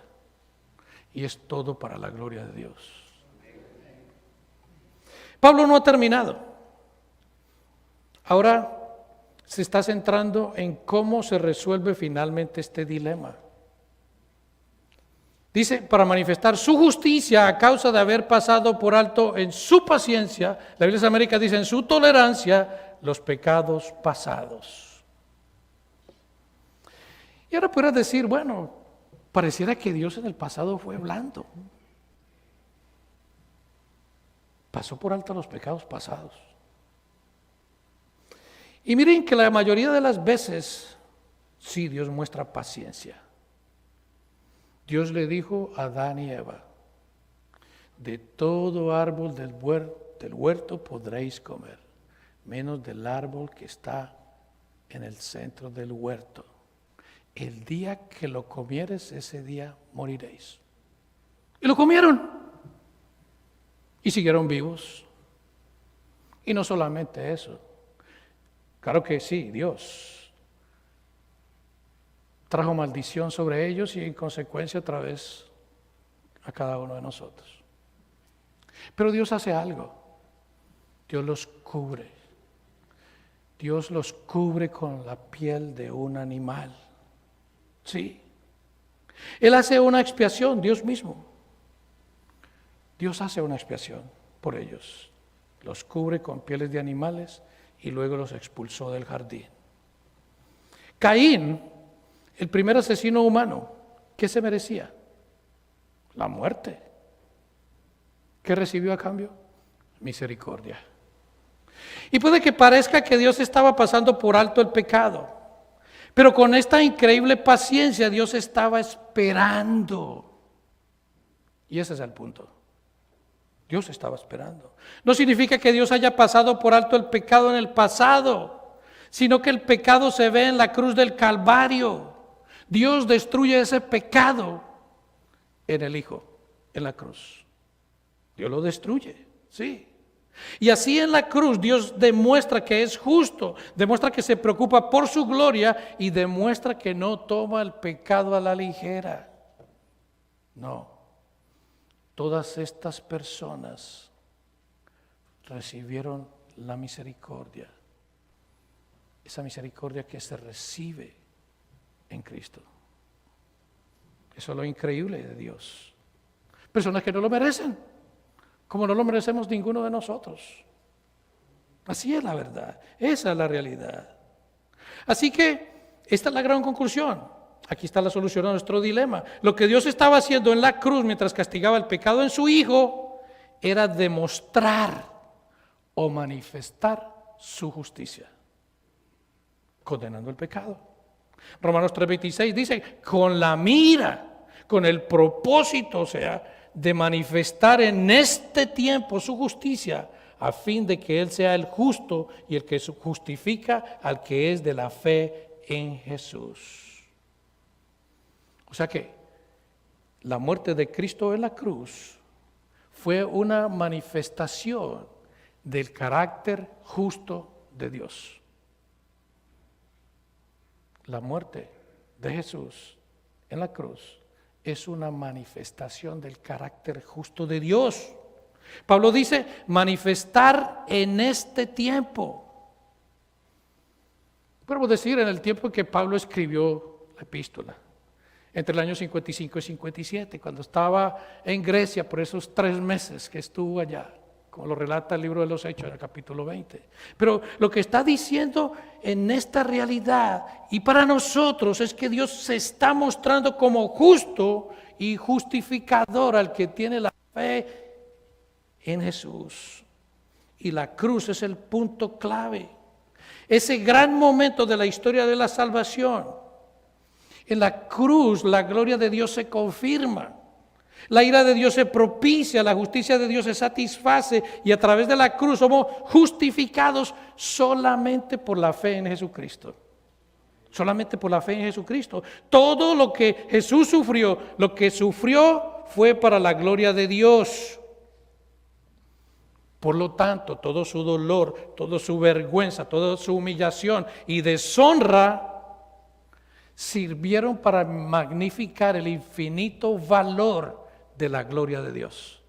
y es todo para la gloria de Dios. Pablo no ha terminado. Ahora se está centrando en cómo se resuelve finalmente este dilema. Dice, para manifestar su justicia a causa de haber pasado por alto en su paciencia, la Biblia de América dice en su tolerancia, los pecados pasados. Y ahora podrás decir, bueno, pareciera que Dios en el pasado fue blando. Pasó por alto los pecados pasados. Y miren que la mayoría de las veces, sí, Dios muestra paciencia. Dios le dijo a Adán y Eva: de todo árbol del huerto podréis comer, menos del árbol que está en el centro del huerto. El día que lo comieres, ese día moriréis. Y lo comieron. Y siguieron vivos. Y no solamente eso. Claro que sí, Dios trajo maldición sobre ellos y en consecuencia otra vez a cada uno de nosotros. Pero Dios hace algo. Dios los cubre. Dios los cubre con la piel de un animal. Sí. Él hace una expiación, Dios mismo. Dios hace una expiación por ellos. Los cubre con pieles de animales y luego los expulsó del jardín. Caín, el primer asesino humano, ¿qué se merecía? La muerte. ¿Qué recibió a cambio? Misericordia. Y puede que parezca que Dios estaba pasando por alto el pecado, pero con esta increíble paciencia Dios estaba esperando. Y ese es el punto. Dios estaba esperando. No significa que Dios haya pasado por alto el pecado en el pasado, sino que el pecado se ve en la cruz del Calvario. Dios destruye ese pecado en el Hijo, en la cruz. Dios lo destruye, sí. Y así en la cruz Dios demuestra que es justo, demuestra que se preocupa por su gloria y demuestra que no toma el pecado a la ligera. No. Todas estas personas recibieron la misericordia, esa misericordia que se recibe en Cristo. Eso es lo increíble de Dios. Personas que no lo merecen, como no lo merecemos ninguno de nosotros. Así es la verdad, esa es la realidad. Así que esta es la gran conclusión. Aquí está la solución a nuestro dilema. Lo que Dios estaba haciendo en la cruz mientras castigaba el pecado en su Hijo era demostrar o manifestar su justicia, condenando el pecado. Romanos 3:26 dice, con la mira, con el propósito, o sea, de manifestar en este tiempo su justicia, a fin de que Él sea el justo y el que justifica al que es de la fe en Jesús. O sea que la muerte de Cristo en la cruz fue una manifestación del carácter justo de Dios. La muerte de Jesús en la cruz es una manifestación del carácter justo de Dios. Pablo dice, manifestar en este tiempo. Podemos decir en el tiempo en que Pablo escribió la epístola, entre el año 55 y 57, cuando estaba en Grecia por esos 3 meses que estuvo allá, como lo relata el libro de los Hechos en el capítulo 20. Pero lo que está diciendo en esta realidad y para nosotros es que Dios se está mostrando como justo y justificador al que tiene la fe en Jesús. Y la cruz es el punto clave. Ese gran momento de la historia de la salvación. En la cruz la gloria de Dios se confirma. La ira de Dios se propicia, la justicia de Dios se satisface y a través de la cruz somos justificados solamente por la fe en Jesucristo. Solamente por la fe en Jesucristo. Todo lo que Jesús sufrió, lo que sufrió fue para la gloria de Dios. Por lo tanto, todo su dolor, toda su vergüenza, toda su humillación y deshonra sirvieron para magnificar el infinito valor de la gloria de Dios.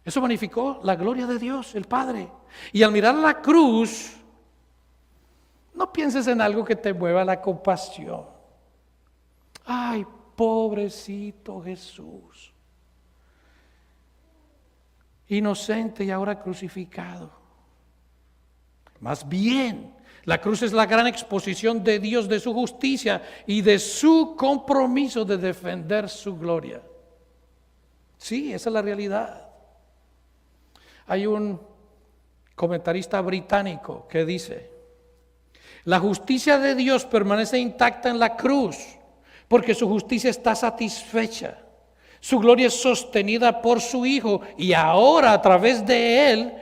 Eso magnificó la gloria de Dios, el Padre. Y al mirar la cruz, no pienses en algo que te mueva la compasión. Ay, pobrecito Jesús, inocente y ahora crucificado. Más bien, la cruz es la gran exposición de Dios, de su justicia y de su compromiso de defender su gloria. Sí, esa es la realidad. Hay un comentarista británico que dice, la justicia de Dios permanece intacta en la cruz porque su justicia está satisfecha. Su gloria es sostenida por su Hijo y ahora a través de Él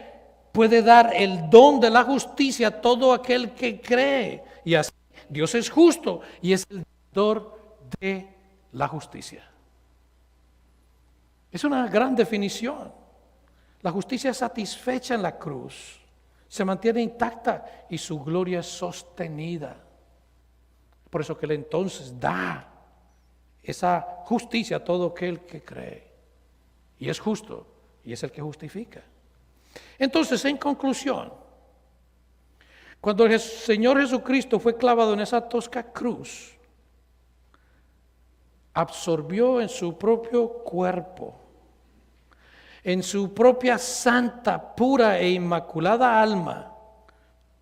puede dar el don de la justicia a todo aquel que cree. Y así Dios es justo y es el dador de la justicia. Es una gran definición. La justicia es satisfecha en la cruz, se mantiene intacta y su gloria es sostenida. Por eso que Él entonces da esa justicia a todo aquel que cree. Y es justo y es el que justifica. Entonces, en conclusión, cuando el Señor Jesucristo fue clavado en esa tosca cruz, absorbió en su propio cuerpo, en su propia santa, pura e inmaculada alma,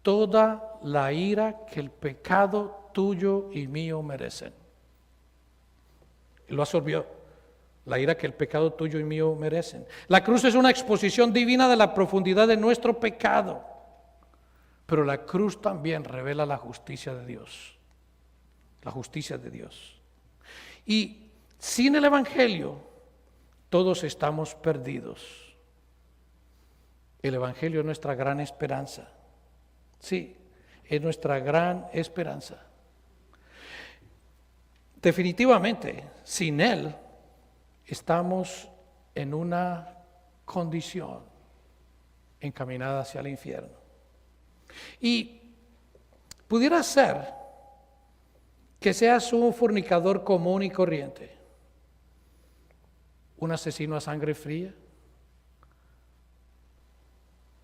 toda la ira que el pecado tuyo y mío merecen. Lo absorbió, la ira que el pecado tuyo y mío merecen. La cruz es una exposición divina de la profundidad de nuestro pecado, pero la cruz también revela la justicia de Dios, la justicia de Dios. Y sin el Evangelio, todos estamos perdidos. El Evangelio es nuestra gran esperanza. Sí, es nuestra gran esperanza. Definitivamente, sin Él, estamos en una condición encaminada hacia el infierno. Y pudiera ser que seas un fornicador común y corriente, un asesino a sangre fría,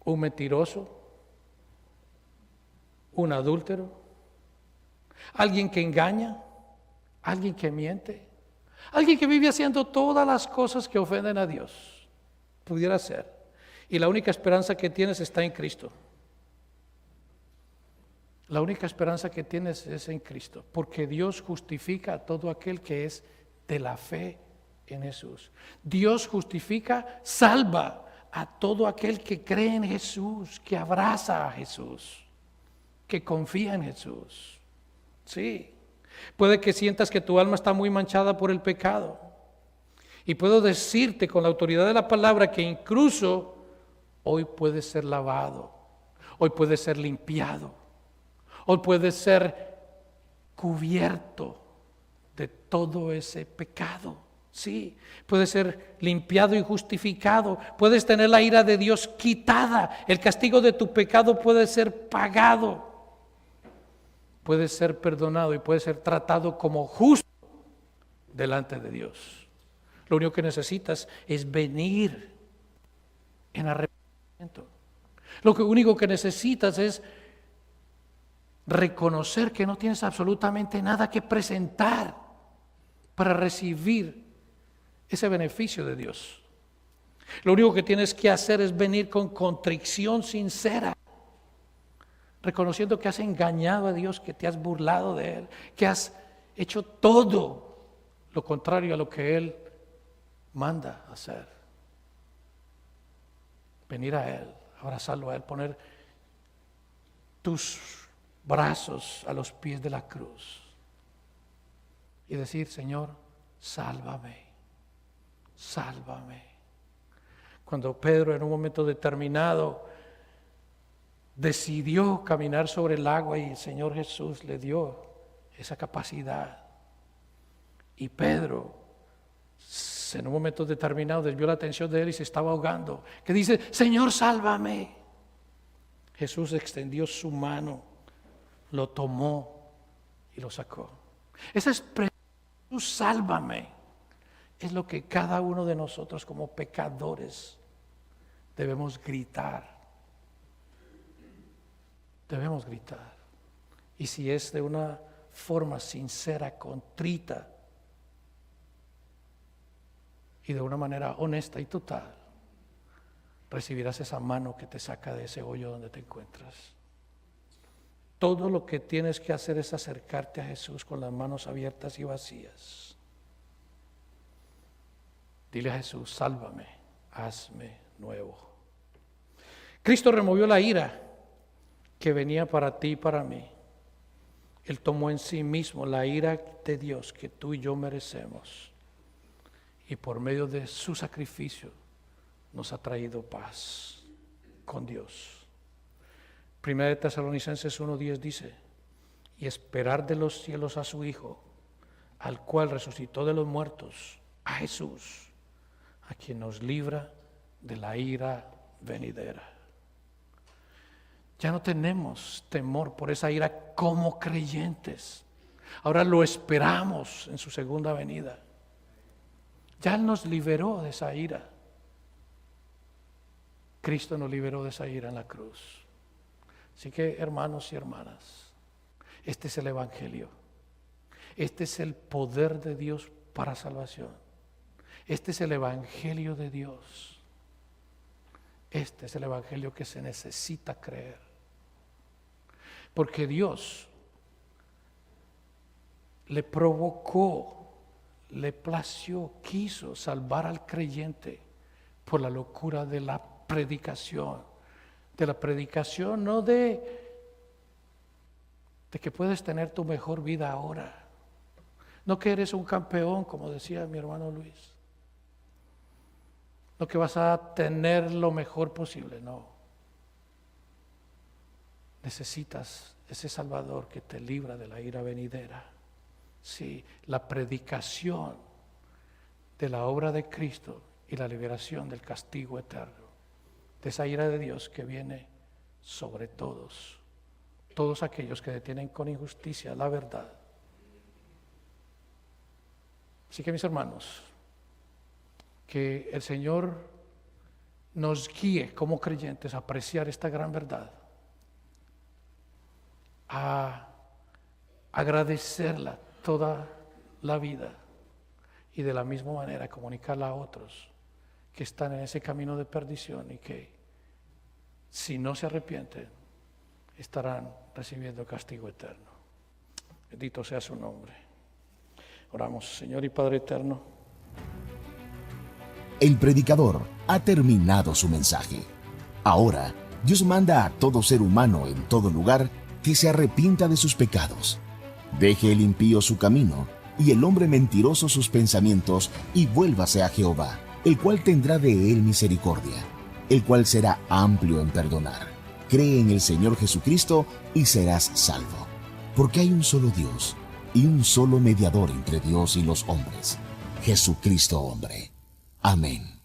un mentiroso, un adúltero, alguien que engaña, alguien que miente, alguien que vive haciendo todas las cosas que ofenden a Dios. Pudiera ser. Y la única esperanza que tienes está en Cristo. La única esperanza que tienes es en Cristo, porque Dios justifica a todo aquel que es de la fe en Jesús. Dios justifica, salva a todo aquel que cree en Jesús, que abraza a Jesús, que confía en Jesús. Sí, puede que sientas que tu alma está muy manchada por el pecado. Y puedo decirte con la autoridad de la palabra que incluso hoy puedes ser lavado, hoy puedes ser limpiado, hoy puedes ser cubierto de todo ese pecado. Sí, puedes ser limpiado y justificado. Puedes tener la ira de Dios quitada. El castigo de tu pecado puede ser pagado. Puedes ser perdonado y puedes ser tratado como justo delante de Dios. Lo único que necesitas es venir en arrepentimiento. Lo único que necesitas es reconocer que no tienes absolutamente nada que presentar para recibir ese beneficio de Dios. Lo único que tienes que hacer es venir con contrición sincera, reconociendo que has engañado a Dios, que te has burlado de Él, que has hecho todo lo contrario a lo que Él manda hacer. Venir a Él, abrazarlo a Él, poner tus brazos a los pies de la cruz y decir: Señor, sálvame, sálvame. Cuando Pedro en un momento determinado decidió caminar sobre el agua y el Señor Jesús le dio esa capacidad, y Pedro en un momento determinado desvió la atención de él y se estaba ahogando, que dice: Señor, sálvame. Jesús extendió su mano, lo tomó y lo sacó. Esa expresión, Jesús, sálvame, es lo que cada uno de nosotros como pecadores debemos gritar. Debemos gritar. Y si es de una forma sincera, contrita y de una manera honesta y total, recibirás esa mano que te saca de ese hoyo donde te encuentras. Todo lo que tienes que hacer es acercarte a Jesús con las manos abiertas y vacías. Dile a Jesús: sálvame, hazme nuevo. Cristo removió la ira que venía para ti y para mí. Él tomó en sí mismo la ira de Dios que tú y yo merecemos, y por medio de su sacrificio nos ha traído paz con Dios. Primera de Tesalonicenses 1:10 dice: y esperar de los cielos a su Hijo, al cual resucitó de los muertos, a Jesús, a quien nos libra de la ira venidera. Ya no tenemos temor por esa ira como creyentes. Ahora lo esperamos en su segunda venida. Ya Él nos liberó de esa ira. Cristo nos liberó de esa ira en la cruz. Así que, hermanos y hermanas, este es el Evangelio. Este es el poder de Dios para salvación. Este es el Evangelio de Dios. Este es el Evangelio que se necesita creer. Porque Dios le provocó, le plació, quiso salvar al creyente por la locura de la predicación. De la predicación, no de que puedes tener tu mejor vida ahora. No que eres un campeón, como decía mi hermano Luis. No que vas a tener lo mejor posible, no. Necesitas ese Salvador que te libra de la ira venidera. Sí, la predicación de la obra de Cristo y la liberación del castigo eterno, de esa ira de Dios que viene sobre todos aquellos que detienen con injusticia la verdad. Así que, mis hermanos, que el Señor nos guíe como creyentes a apreciar esta gran verdad, a agradecerla toda la vida y de la misma manera comunicarla a otros que están en ese camino de perdición y que, si no se arrepienten, estarán recibiendo castigo eterno. Bendito sea su nombre. Oramos. Señor y Padre eterno, el predicador ha terminado su mensaje. Ahora, Dios manda a todo ser humano en todo lugar que se arrepienta de sus pecados. Deje el impío su camino y el hombre mentiroso sus pensamientos y vuélvase a Jehová, el cual tendrá de él misericordia, el cual será amplio en perdonar. Cree en el Señor Jesucristo y serás salvo. Porque hay un solo Dios y un solo mediador entre Dios y los hombres, Jesucristo hombre. Amén.